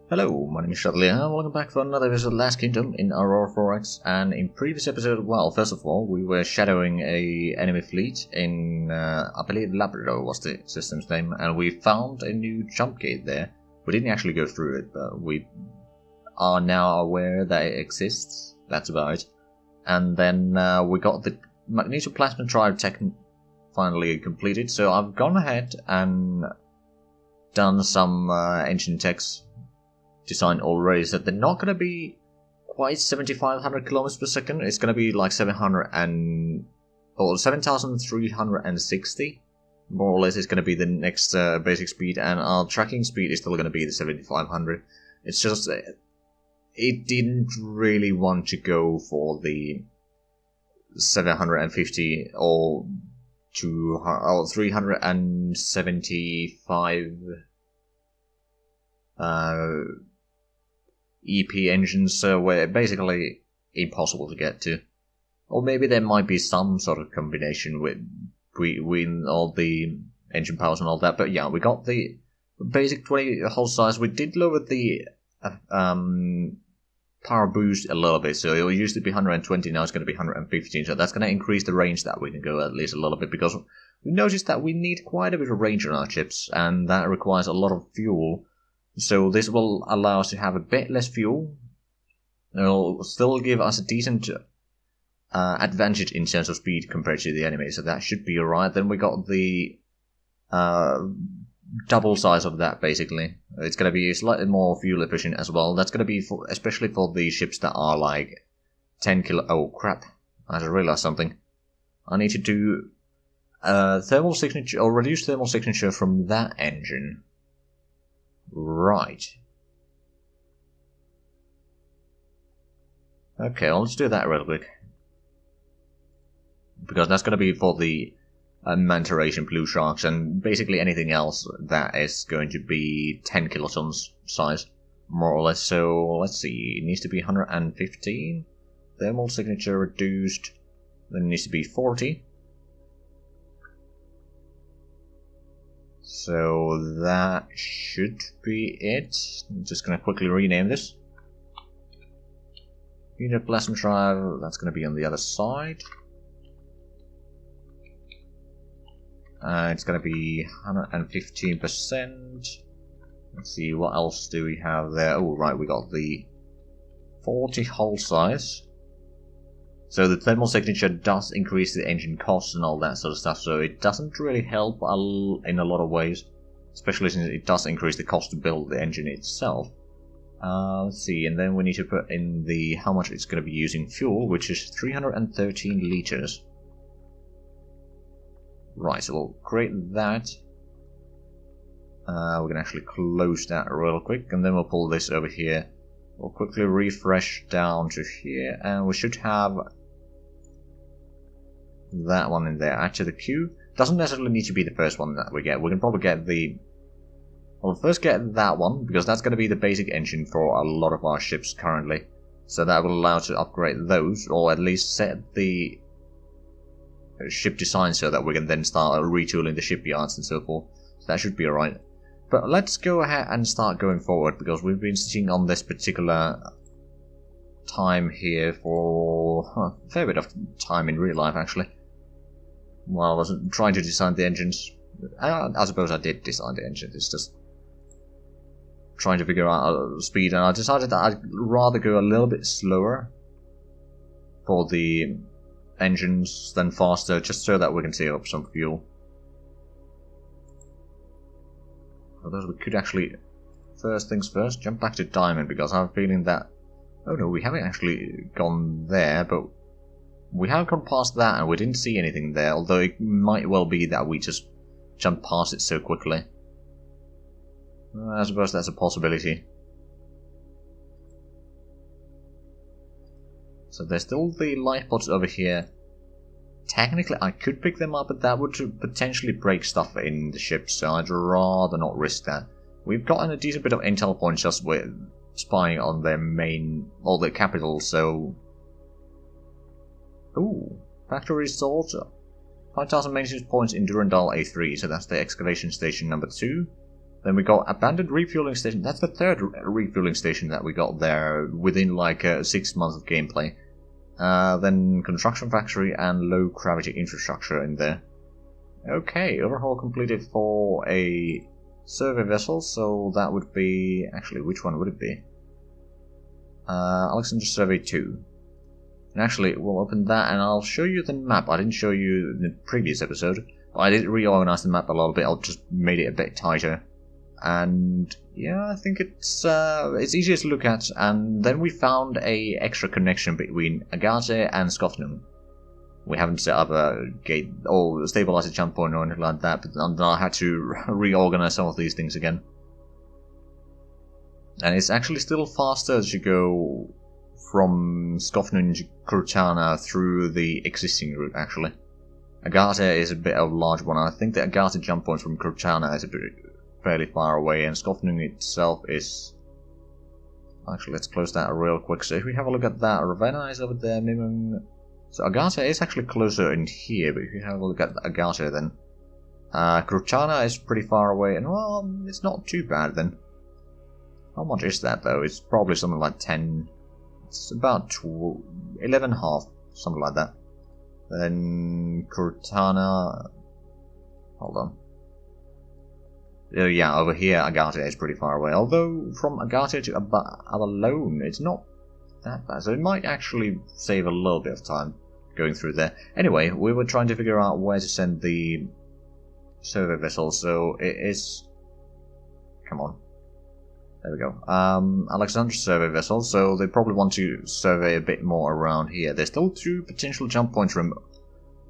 Hello, my name is Zhatelier, and welcome back for another episode of Last Kingdom in Aurora. And in previous episode, well, first of all, we were shadowing a enemy fleet in, I believe Labrador was the system's name, and we found a new jump gate there. We didn't actually go through it, but we are now aware that it exists. That's about it. And then we got the Magneto-plasma drive tech finally completed, so I've gone ahead and done some engine techs design already, so they're not going to be quite 7,500 kilometers per second. It's going to be like 7,360 more or less. Is going to be the next basic speed, and our tracking speed is still going to be the 7,500. It's just it didn't really want to go for the 750 or 375 EP engines, so we're basically impossible to get to. Or maybe there might be some sort of combination with all the engine powers and all that, but yeah, we got the basic 20 hull size. We did lower the power boost a little bit, so it used to be 120, now it's going to be 115, so that's going to increase the range that we can go at least a little bit, because we noticed that we need quite a bit of range on our ships, and that requires a lot of fuel. So this will allow us to have a bit less fuel. It'll still give us a decent advantage in terms of speed compared to the enemy, so that should be alright. Then we got the double size of that, basically. It's going to be slightly more fuel efficient as well. That's going to be for, especially for the ships that are like 10 kilo... Oh crap, I just realized something. I need to do thermal signature, or reduce thermal signature from that engine. Right. Okay, well, let's do that real quick. Because that's going to be for the manta rays and blue sharks, and basically anything else that is going to be 10 kilotons size, more or less. So, let's see, it needs to be 115. Thermal signature reduced. Then it needs to be 40. So that should be it. I'm just going to quickly rename this. Magneto-plasma drive, that's going to be on the other side. It's going to be 115%. Let's see, what else do we have there? Oh, right, we got the 40 hull size. So the thermal signature does increase the engine costs and all that sort of stuff, so it doesn't really help in a lot of ways, especially since it does increase the cost to build the engine itself. Let's see, and then we need to put in the how much it's going to be using fuel, which is 313 liters. Right, so we'll create that. We can actually close that real quick, and then we'll pull this over here. We'll quickly refresh down to here, and we should have that one in there. Actually, the queue doesn't necessarily need to be the first one that we get. We can probably get the... Well, first get that one, because that's going to be the basic engine for a lot of our ships currently. So that will allow us to upgrade those, or at least set the ship design so that we can then start retooling the shipyards and so forth. So that should be alright. But let's go ahead and start going forward, because we've been sitting on this particular time here for a fair bit of time in real life, actually. While I was trying to design the engines. I suppose I did design the engines, it's just trying to figure out speed, and I decided that I'd rather go a little bit slower for the engines than faster, just so that we can save up some fuel. Although we could actually, first things first, jump back to Diamond, because I have a feeling that... Oh no, we haven't actually gone there, but we have gone past that and we didn't see anything there, although it might well be that we just jumped past it so quickly. I suppose that's a possibility. So there's still the life pods over here. Technically, I could pick them up, but that would potentially break stuff in the ship, so I'd rather not risk that. We've gotten a decent bit of intel points just with spying on their main, or their capital, so... Ooh, factory restored. 5,000 maintenance points in Durandal A3, so that's the excavation station number 2. Then we got abandoned refueling station. That's the third refueling station that we got there within like 6 months of gameplay. Then construction factory and low gravity infrastructure in there. Okay, overhaul completed for a survey vessel, so that would be... Actually, which one would it be? Alexandrus Survey 2. And actually, we'll open that and I'll show you the map. I didn't show you in the previous episode, but I did reorganize the map a little bit. I just made it a bit tighter. And yeah, I think it's easier to look at. And then we found a extra connection between Agate and Skofnum. We haven't set up a gate or stabilizer jump point or anything like that, but I had to reorganize some of these things again. And it's actually still faster as you go from Skofnum to Cortana through the existing route, actually. Agate is a bit of a large one. I think the Agate jump point from Cortana is a bit fairly far away, and Skofnum itself is... Actually, let's close that real quick. So if we have a look at that, Ravenna is over there, minimum... So Agate is actually closer in here, but if you have a look at Agate then... Cortana is pretty far away, and well, it's not too bad then. How much is that though? It's probably something like 10... It's about 11.5, something like that. Then Cortana... Hold on. Yeah, over here Agate is pretty far away. Although from Agate to Avalon, it's not that bad. So it might actually save a little bit of time going through there. Anyway, we were trying to figure out where to send the survey vessel. So it is... Come on. There we go. Alexandrus survey vessel. So they probably want to survey a bit more around here. There's still 2 potential jump points from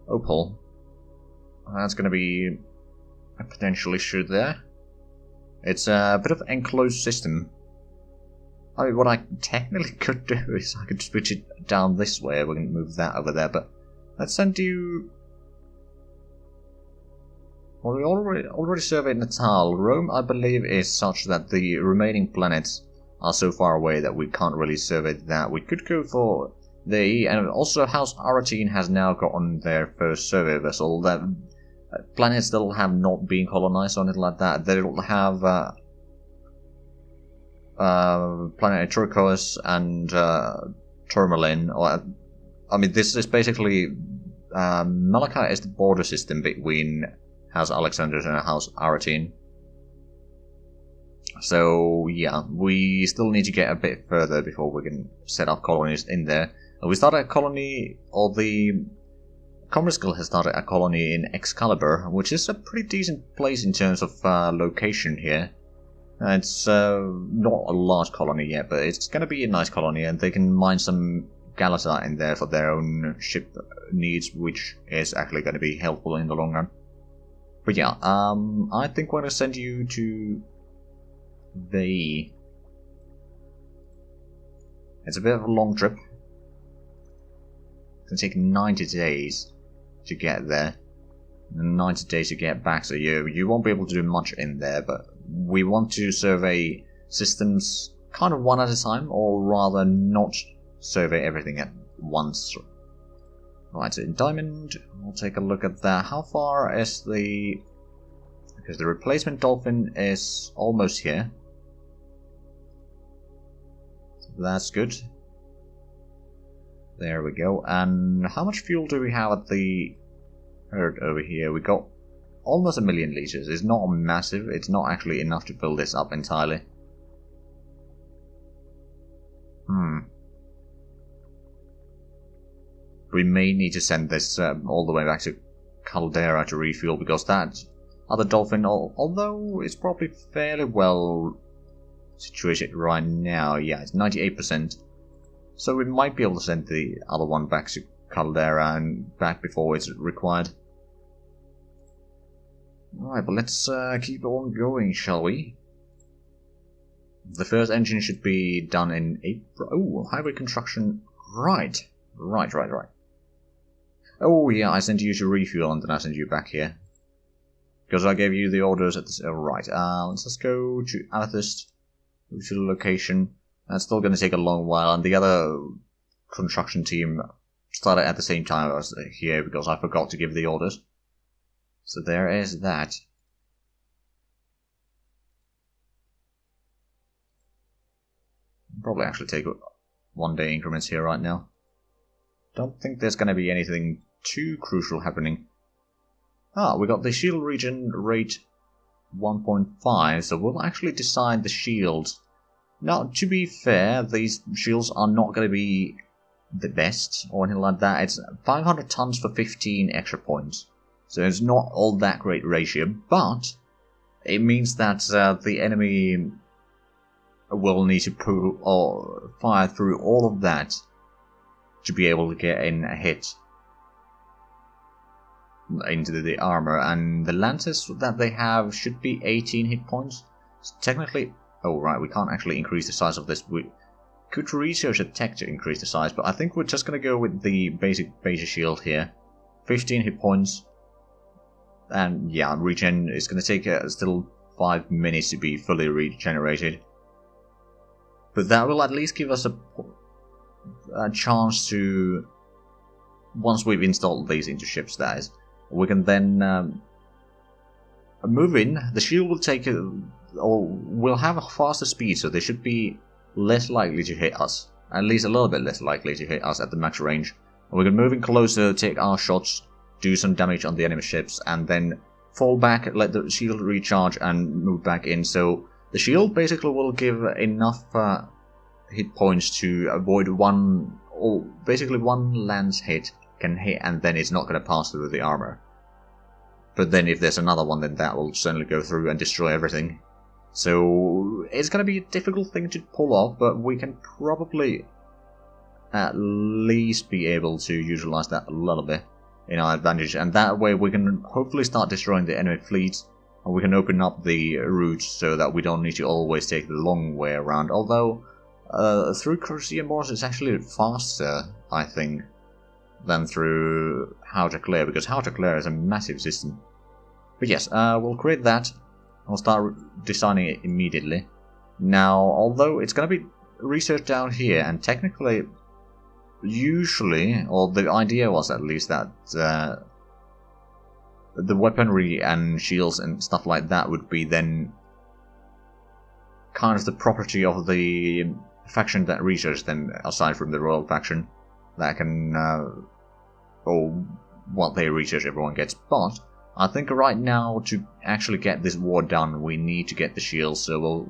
Opal. That's going to be a potential issue there. It's a bit of an enclosed system. I mean, what I technically could do is I could switch it down this way. We can move that over there, but let's send you... Well, we already surveyed Natal. Rome, I believe, is such that the remaining planets are so far away that we can't really survey that. We could go for the... And also, House Aratine has now gotten their first survey vessel. That planets that will have not been colonized or anything like that. They'll have planet Turquoise and Tourmaline. Or, I mean, this is basically... Malachite is the border system between House Alexandrus and House Aratine. So, yeah, we still need to get a bit further before we can set up colonies in there. We started a colony, or the Commerce Guild has started a colony in Excalibur, which is a pretty decent place in terms of location here. It's not a large colony yet, but it's going to be a nice colony, and they can mine some Galata in there for their own ship needs, which is actually going to be helpful in the long run. But yeah, I think we're going to send you to the... It's a bit of a long trip. It's going to take 90 days to get there, and 90 days to get back, so you won't be able to do much in there, but we want to survey systems kind of one at a time, or rather not survey everything at once. Right, so in Diamond, we'll take a look at that. How far is the... Because the replacement Dolphin is almost here. So that's good. There we go. And how much fuel do we have at the herd over here? We got almost 1 million liters. It's not massive. It's not actually enough to fill this up entirely. We may need to send this all the way back to Caldera to refuel, because that other Dolphin, although it's probably fairly well situated right now, yeah, it's 98%. So we might be able to send the other one back to Caldera and back before it's required. Alright, but let's keep on going, shall we? The first engine should be done in April. Oh, highway construction. Right. Oh yeah, I sent you to refuel and then I sent you back here. Because I gave you the orders at the... right, let's just go to Amethyst, go to the location. That's still going to take a long while, and the other construction team started at the same time as here because I forgot to give the orders. So there is that. Probably actually take 1 day increments here right now. Don't think there's going to be anything too crucial happening. Ah, we got the shield regen rate 1.5, so we'll actually decide the shields. Now, to be fair, these shields are not going to be the best or anything like that. It's 500 tons for 15 extra points. So it's not all that great ratio, but it means that the enemy will need to pull or fire through all of that to be able to get in a hit into the armor, and the lances that they have should be 18 hit points. So technically, oh right, we can't actually increase the size of this. We could research a tech to increase the size, but I think we're just going to go with the basic shield here. 15 hit points, and yeah, regen is going to take still 5 minutes to be fully regenerated. But that will at least give us a chance to, once we've installed these into ships, that is, we can then move in. The shield will take, or will have a faster speed, so they should be less likely to hit us. At least a little bit less likely to hit us at the max range. And we can move in closer, take our shots, do some damage on the enemy ships, and then fall back, let the shield recharge, and move back in. So the shield basically will give enough hit points to avoid one, or basically one lance hit can hit, and then it's not going to pass through the armor. But then if there's another one, then that will certainly go through and destroy everything. So it's going to be a difficult thing to pull off, but we can probably at least be able to utilize that a little bit in our advantage, and that way we can hopefully start destroying the enemy fleets, and we can open up the routes so that we don't need to always take the long way around. Although through Crusader Mars it's actually faster, I think, than through Zhatelier, because Zhatelier is a massive system. But yes, we'll create that. I'll start designing it immediately. Now, although it's going to be researched down here, and technically, usually, or the idea was at least that the weaponry and shields and stuff like that would be then kind of the property of the faction that researched them, aside from the royal faction that can, or what they research everyone gets. But I think right now, to actually get this war done, we need to get the shields, so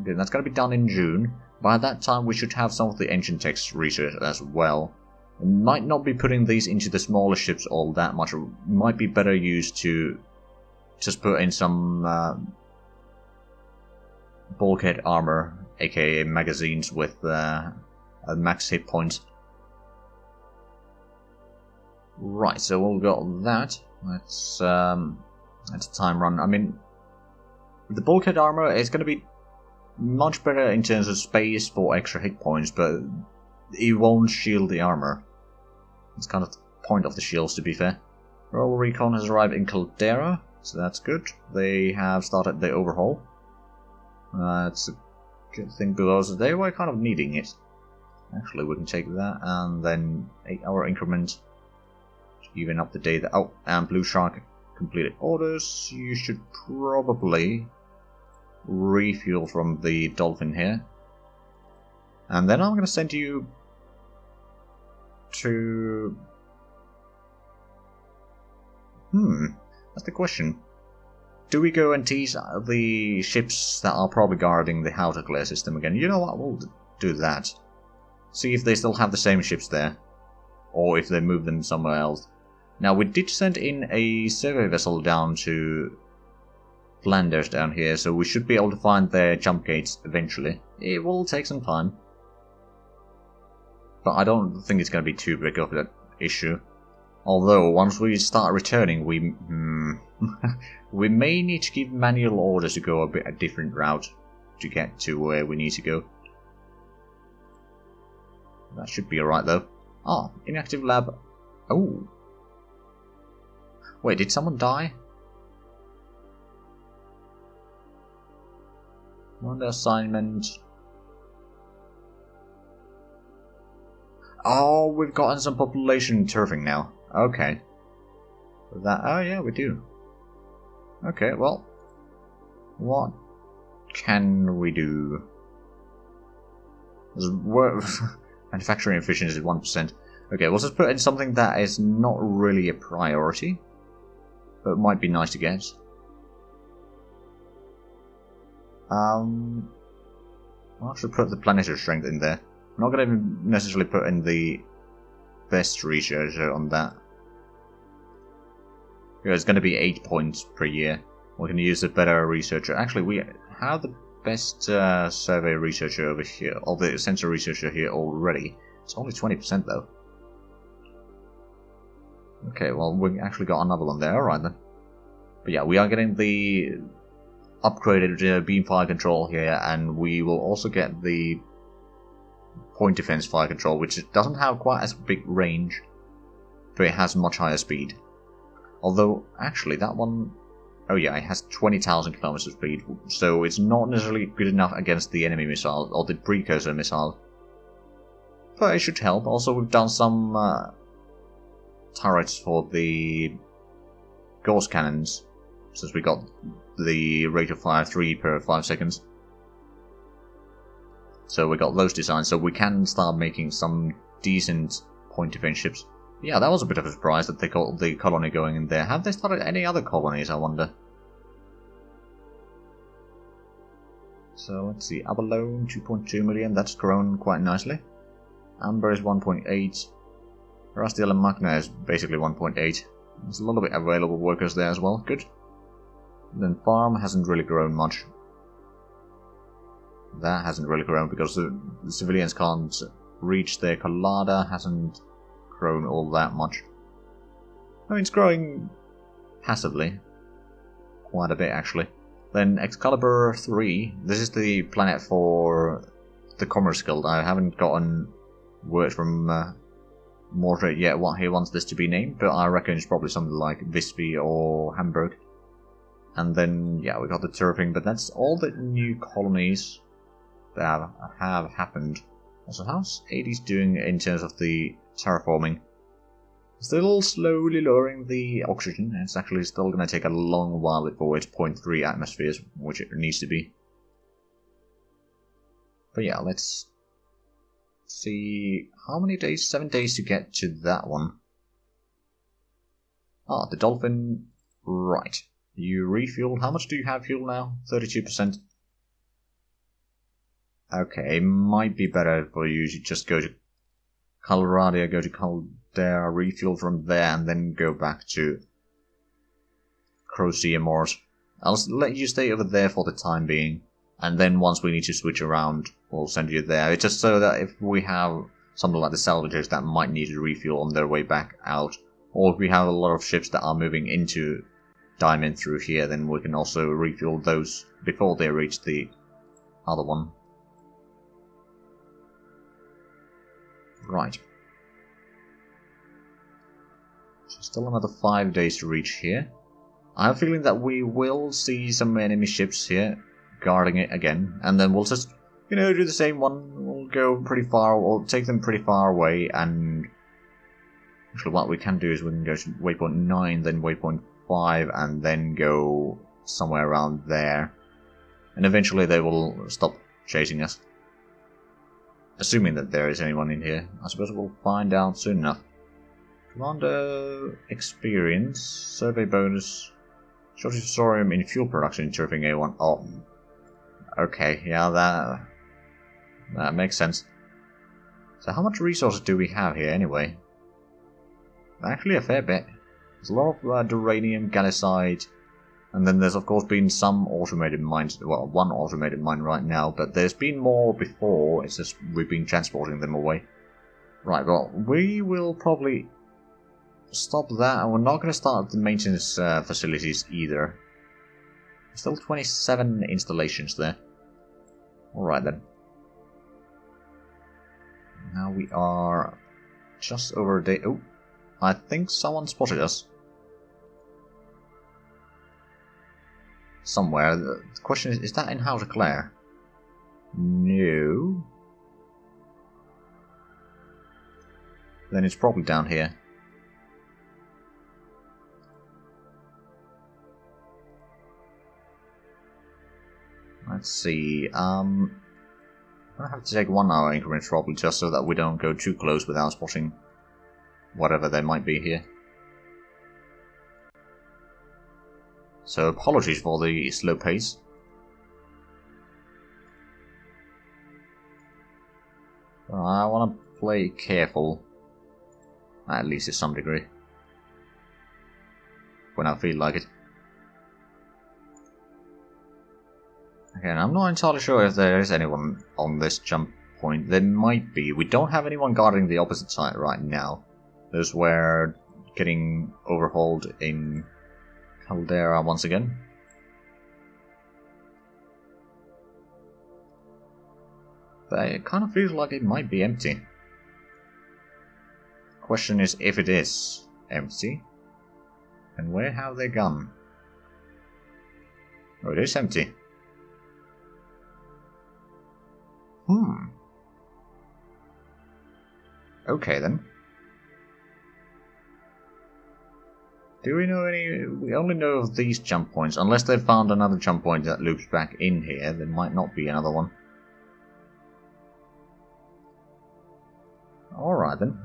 that's going to be done in June. By that time we should have some of the ancient texts researched as well. We might not be putting these into the smaller ships all that much. It might be better used to just put in some bulkhead armor, aka magazines with a max hit points. Right, so we'll got that. That's a time run. I mean, the bulkhead armor is going to be much better in terms of space for extra hit points, but it won't shield the armor. It's kind of the point of the shields, to be fair. Royal Recon has arrived in Caldera, so that's good. They have started the overhaul. It's a good thing below, so they were kind of needing it. Actually, we can take that, and then 8-hour increment. Even up the day that... Oh, and Blue Shark completed orders. You should probably refuel from the Dolphin here. And then I'm going to send you to... That's the question. Do we go and tease the ships that are probably guarding the Zhatelier system again? You know what, we'll do that. See if they still have the same ships there. Or if they move them somewhere else. Now, we did send in a survey vessel down to Flanders down here, so we should be able to find their jump gates eventually. It will take some time. But I don't think it's going to be too big of an issue. Although, once we start returning, we may need to give manual orders to go a different route to get to where we need to go. That should be alright though. Ah, inactive lab. Oh. Wait, did someone die? On the assignment. Oh, we've gotten some population turfing now. Okay. That. Oh yeah, we do. Okay, well, what can we do? Manufacturing efficiency is 1%. Okay, we'll just put in something that is not really a priority, but it might be nice to get. I'll actually put the planetary strength in there. I'm not going to necessarily put in the best researcher on that. It's going to be 8 points per year. We're going to use a better researcher. Actually, we have the best survey researcher over here, or the sensor researcher here already. It's only 20% though. Okay, well, we actually got another one there. Alright then. But yeah, we are getting the upgraded beam fire control here, and we will also get the point defense fire control, which doesn't have quite as big range, but it has much higher speed. Although, actually, that one... Oh yeah, it has 20,000 kilometers of speed, so it's not necessarily good enough against the enemy missile, or the precursor missile. But it should help. Also, we've done some turrets for the gauss cannons, since we got the rate of fire 3 per 5 seconds. So we got those designs, so we can start making some decent point defense ships. Yeah, that was a bit of a surprise that they got the colony going in there. Have they started any other colonies, I wonder? So let's see, Abalone 2.2 million, that's grown quite nicely. Amber is 1.8. Rastiel and Magna is basically 1.8. There's a lot of available workers there as well, good. Then Farm hasn't really grown much. That hasn't really grown because the civilians can't reach there. Colada hasn't grown all that much. I mean, it's growing passively. Quite a bit, actually. Then Excalibur 3. This is the planet for the Commerce Guild. I haven't gotten word from Mordred yet what he wants this to be named, but I reckon it's probably something like Visby or Hamburg. And then, yeah, we got the Turping, but that's all the new colonies that have happened. Also, how's Hades doing in terms of the terraforming? Still slowly lowering the oxygen. It's actually still going to take a long while before it's 0.3 atmospheres, which it needs to be. But yeah, let's see. How many days? 7 days to get to that one. Ah, the Dolphin. Right. You refueled. How much do you have fuel now? 32%. Okay, it might be better for you to just go to Calradia, go to Caldera, refuel from there, and then go back to Crocea Mors. I'll let you stay over there for the time being, and then once we need to switch around, we'll send you there. It's just so that if we have something like the salvagers that might need to refuel on their way back out, or if we have a lot of ships that are moving into Diamond through here, then we can also refuel those before they reach the other one. Right. So still another 5 days to reach here. I have a feeling that we will see some enemy ships here guarding it again, and then we'll just, you know, do the same one. We'll go pretty far, we'll take them pretty far away, and actually what we can do is we can go to waypoint 9, then waypoint 5, and then go somewhere around there. And eventually they will stop chasing us. Assuming that there is anyone in here. I suppose we'll find out soon enough. Commando experience, survey bonus, shortage of thorium in fuel production in Turping A1. Oh, okay, yeah, that makes sense. So how much resources do we have here anyway? Actually a fair bit. There's a lot of duranium, gallicide, and then there's of course been some automated mines, well, one automated mine right now, but there's been more before, it's just we've been transporting them away. Right, well, we will probably stop that, and we're not going to start the maintenance facilities either. Still 27 installations there. Alright then. Now we are just over a day. Oh, I think someone spotted us. Somewhere. The question is that in Zhatelier? No. Then it's probably down here. Let's see. I have to take 1 hour increments probably, just so that we don't go too close without spotting whatever there might be here. So apologies for the slow pace. I want to play careful, at least to some degree, when I feel like it. Again, I'm not entirely sure if there is anyone on this jump point. There might be. We don't have anyone guarding the opposite side right now. Those were getting overhauled in Caldera once again. But it kind of feels like it might be empty. Question is if it is empty, and where have they gone? Oh, it is empty. Okay then. Do we know any... We only know of these jump points. Unless they've found another jump point that loops back in here, there might not be another one. Alright then.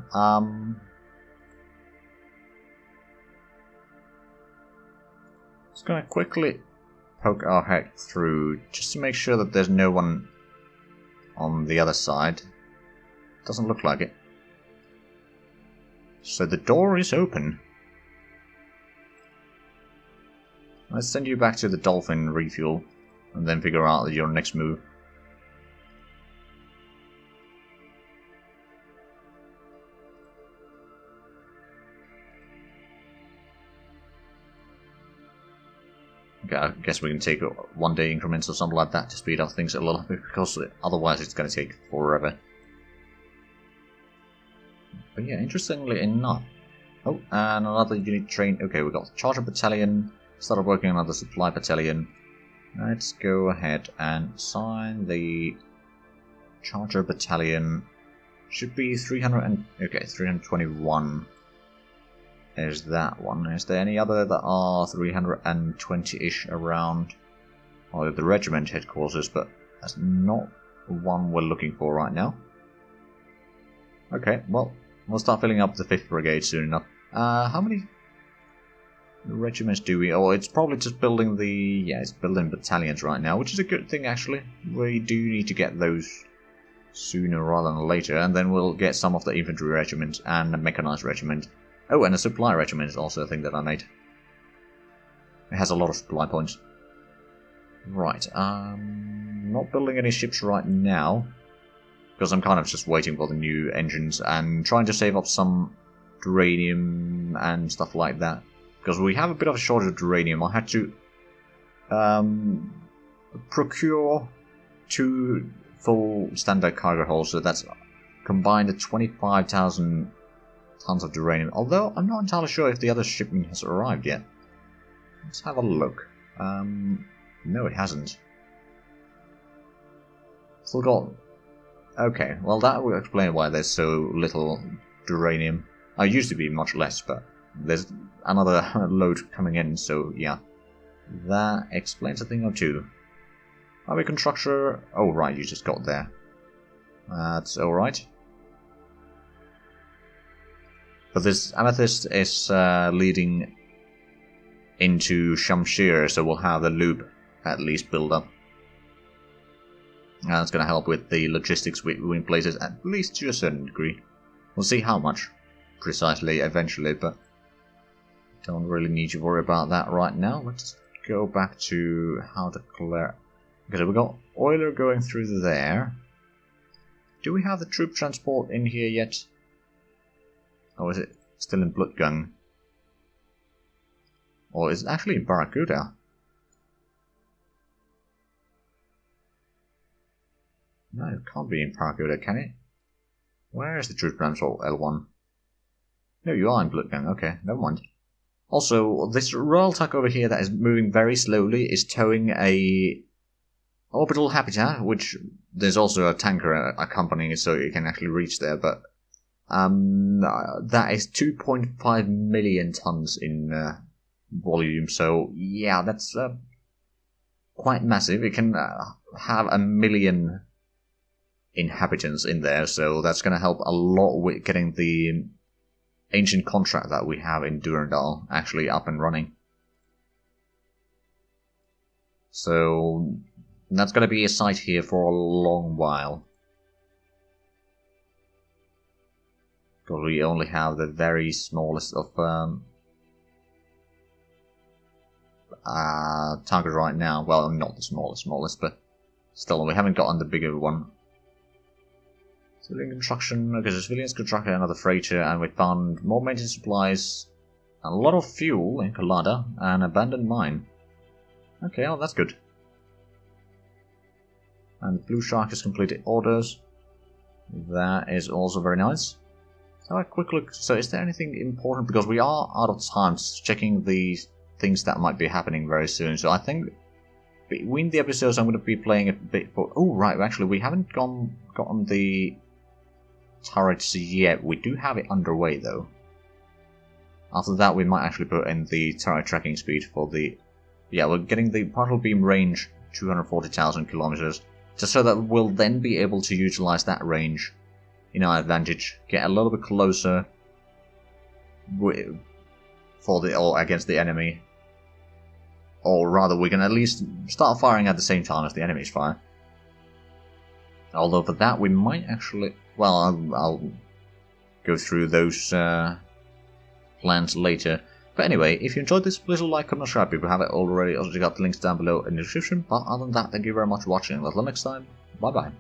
Just gonna quickly poke our head through, just to make sure that there's no one on the other side. Doesn't look like it. So the door is open. Let's send you back to the Dolphin refuel, and then figure out your next move. Okay, I guess we can take 1 day increments or something like that to speed up things a little bit, because otherwise it's going to take forever. But yeah, interestingly enough... Oh, and another unit train. Okay, we got the Charger Battalion, started working on another Supply Battalion. Let's go ahead and sign the Charger Battalion. Should be 300 and... Okay, 321 is that one. Is there any other that are 320-ish around? Oh, the regiment headquarters, but that's not the one we're looking for right now. Okay, well, we'll start filling up the 5th Brigade soon enough. How many regiments do we... Oh, it's probably just building the... Yeah, it's building battalions right now, which is a good thing, actually. We do need to get those sooner rather than later, and then we'll get some of the infantry regiment and the mechanized regiment. Oh, and the supply regiment is also a thing that I made. It has a lot of supply points. Right, not building any ships right now, because I'm kind of just waiting for the new engines and trying to save up some uranium and stuff like that. Because we have a bit of a shortage of uranium. I had to procure 2 full standard cargo holds, so that's combined at 25,000 tons of uranium. Although I'm not entirely sure if the other shipment has arrived yet. Let's have a look. No, it hasn't. Still got... Okay, well that will explain why there's so little uranium. I used to be much less, but there's another load coming in, so yeah. That explains a thing or two. Highway constructor... Oh right, you just got there. That's alright. But this Amethyst is leading into Shamshir, so we'll have the loop at least build up. That's going to help with the logistics between places, at least to a certain degree. We'll see how much precisely eventually, but don't really need to worry about that right now. Let's go back to how to clear... Okay, so we got Oiler going through there. Do we have the troop transport in here yet? Or is it still in Bloodgun? Or is it actually in Barracuda? No, it can't be in Barracuda, can it? Where is the troop transport, L1? No, you are in Bloodgun. Okay, never mind. Also, this Royal Tuck over here that is moving very slowly is towing a orbital habitat, which there's also a tanker accompanying it, so you can actually reach there, but that is 2.5 million tons in volume, so yeah, that's quite massive. It can have 1 million inhabitants in there, so that's going to help a lot with getting the ancient contract that we have in Durandal actually up and running. So that's going to be a site here for a long while. Because we only have the very smallest of targets right now. Well, not the smallest, but still, we haven't gotten the bigger one. Civilian construction, okay, so civilians constructed another freighter, and we found more maintenance supplies, a lot of fuel in Collada, and abandoned mine. Okay, well, that's good. And the Blue Shark has completed orders. That is also very nice. So a quick look. So is there anything important? Because we are out of time checking the things that might be happening very soon. So I think between the episodes I'm going to be playing a bit for... Oh, right, actually we haven't gotten the turrets yet. We do have it underway though. After that we might actually put in the turret tracking speed for the... Yeah, we're getting the partial beam range 240,000 kilometers. Just so that we'll then be able to utilize that range in our advantage, get a little bit closer for the or against the enemy, or rather, we can at least start firing at the same time as the enemies fire. Although for that, we might actually. Well, I'll go through those plans later. But anyway, if you enjoyed this, please like, comment, subscribe if you haven't already. Also, check out the links down below in the description. But other than that, thank you very much for watching. Until next time, bye bye.